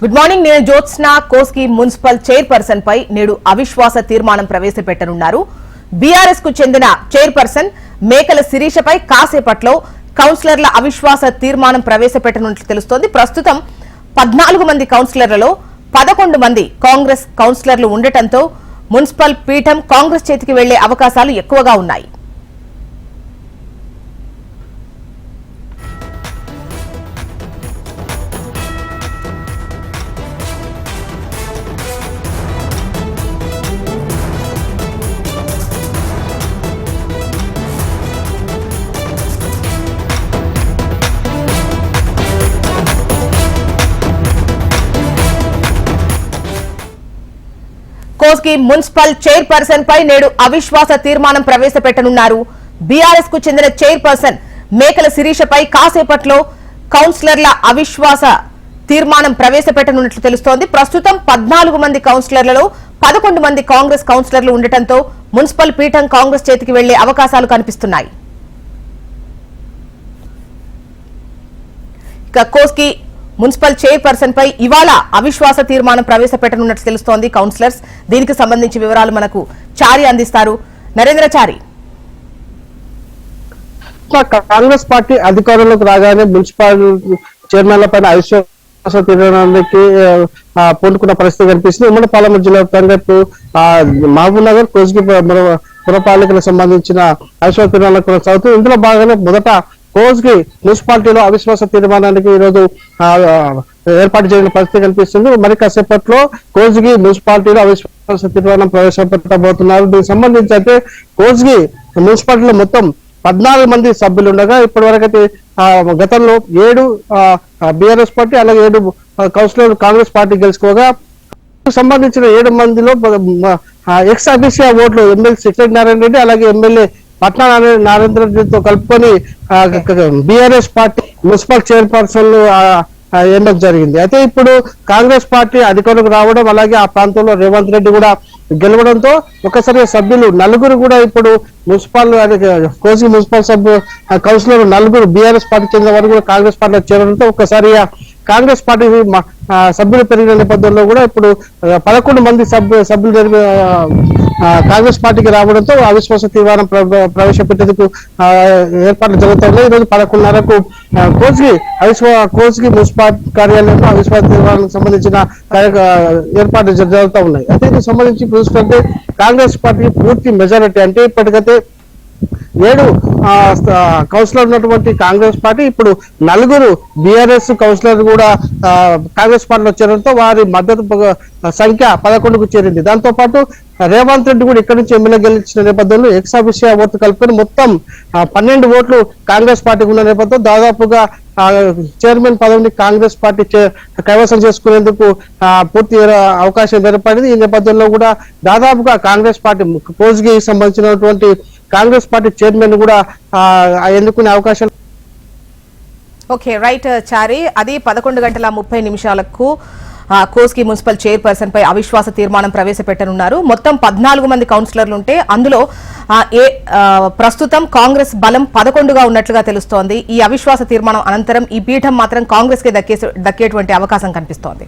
Good morning. నేను Jyotsna. Kosgi municipal chairperson పై నేడు అవిశ్వాస తీర్మానం ప్రవేశపెట్టనున్నారు. బీఆర్ఎస్ కు చెందిన చైర్పర్సన్ మేకల శిరీషపై కాసేపట్లో కౌన్సిలర్ల అవిశ్వాస తీర్మానం ప్రవేశపెట్టనున్నట్లు తెలుస్తోంది. ప్రస్తుతం 14 మంది కౌన్సిలర్లలో 11 మంది కాంగ్రెస్ కౌన్సిలర్లు ఉండటంతో మున్సిపల్ పీఠం కాంగ్రెస్ చేతికి వెళ్లే అవకాశాలు ఎక్కువగా ఉన్నాయి. కోస్గి మున్సిపల్ చైర్పర్సన్ పై నేడు అవిశ్వాస తీర్మానం ప్రవేశపెట్టనున్నారు. బీఆర్ఎస్ కు చెందిన చైర్పర్సన్ మేకల శిరీషపై కాసేపట్లో కౌన్సిలర్ల అవిశ్వాస తీర్మానం ప్రవేశపెట్టనున్నట్లు తెలుస్తోంది. ప్రస్తుతం 14 మంది కౌన్సిలర్లలో 11 మంది కాంగ్రెస్ కౌన్సిలర్లు ఉండటంతో మున్సిపల్ పీఠం కాంగ్రెస్ చేతికి వెళ్లే అవకాశాలు కనిపిస్తున్నాయి. ఇక కోస్గి మున్సిపల్ చైర్పర్సన్ పై ఇవాళ అవిశ్వాస తీర్మానం ప్రవేశపెట్టనున్నట్లు తెలుస్తోంది కౌన్సిలర్స్. దీనికి సంబంధించి వివరాలు మనకు చారి అందిస్తారు. నరేంద్రచారి. కాంగ్రెస్ పార్టీ అధికారంలోకి రాగానే మున్సిపల్ చైర్మన్ల పైన అవిశ్వాస తీర్మానానికి పూనుకున్న పరిస్థితి కనిపిస్తుంది. ఉమ్మడి పార్లమెంట్ జిల్లా రేపు మహబూబ్ నగర్ కోస్గి పురపాలికలకు సంబంధించిన అవిశ్వాస తీర్మానాలు కొనసాగుతుంది. ఇందులో భాగంగా మొదట కోస్గి మున్సిపాలిటీలో అవిశ్వాస తీర్మానానికి ఈరోజు ఏర్పాటు చేసిన పరిస్థితి కనిపిస్తుంది. మరి కాసేపట్లో కోస్గి మున్సిపాలిటీలో అవిశ్వాస తీర్మానం ప్రవేశపెట్టబోతున్నారు. దీనికి సంబంధించి అయితే కోస్గి మున్సిపాలిటీలో మొత్తం 14 మంది సభ్యులు ఉండగా ఇప్పటి వరకు అయితే గతంలో 7 బీఆర్ఎస్ పార్టీ అలాగే 7 కౌన్సిలర్ కాంగ్రెస్ పార్టీ గెలుచుకోగా సంబంధించిన 7 మందిలో ఎక్స్ అఫీషియా ఓట్లు ఎమ్మెల్యే సత్యనారాయణ రెడ్డి అలాగే ఎమ్మెల్యే పట్నా నరేంద్ర రెడ్డితో కలుపుకొని బీఆర్ఎస్ పార్టీ మున్సిపల్ చైర్పర్సన్ ఎన్నిక జరిగింది. అయితే ఇప్పుడు కాంగ్రెస్ పార్టీ అధికారులకు రావడం అలాగే ఆ ప్రాంతంలో రేవంత్ రెడ్డి కూడా గెలవడంతో ఒకసారి సభ్యులు 4 కూడా ఇప్పుడు మున్సిపల్ కోసి మున్సిపల్ కౌన్సిలర్ 4 బీఆర్ఎస్ పార్టీ చెందిన వారు కూడా కాంగ్రెస్ పార్టీలో చేరడంతో ఒకసారి కాంగ్రెస్ పార్టీ సభ్యులు పెరిగిన నేపథ్యంలో కూడా ఇప్పుడు 11 మంది సభ్యులు కాంగ్రెస్ పార్టీకి రావడంతో అవిశ్వాస తీర్మానం ప్రవేశపెట్టేందుకు ఏర్పాట్లు జరుగుతున్నాయి. ఈరోజు 11:30కు కోస్గి మున్సిపల్ కార్యాలయంలో అవిశ్వాస తీర్మానానికి సంబంధించిన ఏర్పాట్లు జరుగుతూ ఉన్నాయి. అయితే దీనికి సంబంధించి చూసుకుంటే కాంగ్రెస్ పార్టీకి పూర్తి మెజారిటీ అంటే ఇప్పటికైతే 7 కౌన్సిలర్ ఉన్నటువంటి కాంగ్రెస్ పార్టీ ఇప్పుడు 4 బీఆర్ఎస్ కౌన్సిలర్ కూడా కాంగ్రెస్ పార్టీలో చేరడంతో వారి మద్దతు సంఖ్య 11కు చేరింది. దాంతో పాటు రేవంత్ రెడ్డి కూడా ఇక్కడి నుంచి ఎమ్మెల్యే గెలిచిన నేపథ్యంలో ఎక్స్ అఫీషియా ఓట్లు కలుపుకొని మొత్తం 12 ఓట్లు కాంగ్రెస్ పార్టీకి ఉన్న నేపథ్యంలో దాదాపుగా చైర్మన్ పదవిని కాంగ్రెస్ పార్టీ కైవసం చేసుకునేందుకు పూర్తి అవకాశం ఏర్పడింది. ఈ నేపథ్యంలో కూడా దాదాపుగా కాంగ్రెస్ పార్టీ కోస్గి సంబంధించినటువంటి కాంగ్రెస్ పార్టీ చైర్మన్ కూడా ఎన్నుకునే అవకాశం. ఓకే, రైట్ చారి. అది 11:30 కోస్గి మున్సిపల్ చైర్పర్సన్ పై అవిశ్వాస తీర్మానం ప్రవేశపెట్టనున్నారు. మొత్తం 14 మంది కౌన్సిలర్లు ఉంటే అందులో ప్రస్తుతం కాంగ్రెస్ బలం 11గా ఉన్నట్లుగా తెలుస్తోంది. ఈ అవిశ్వాస తీర్మానం అనంతరం ఈ పీఠం మాత్రం కాంగ్రెస్ కి దక్కేటువంటి అవకాశం కనిపిస్తోంది.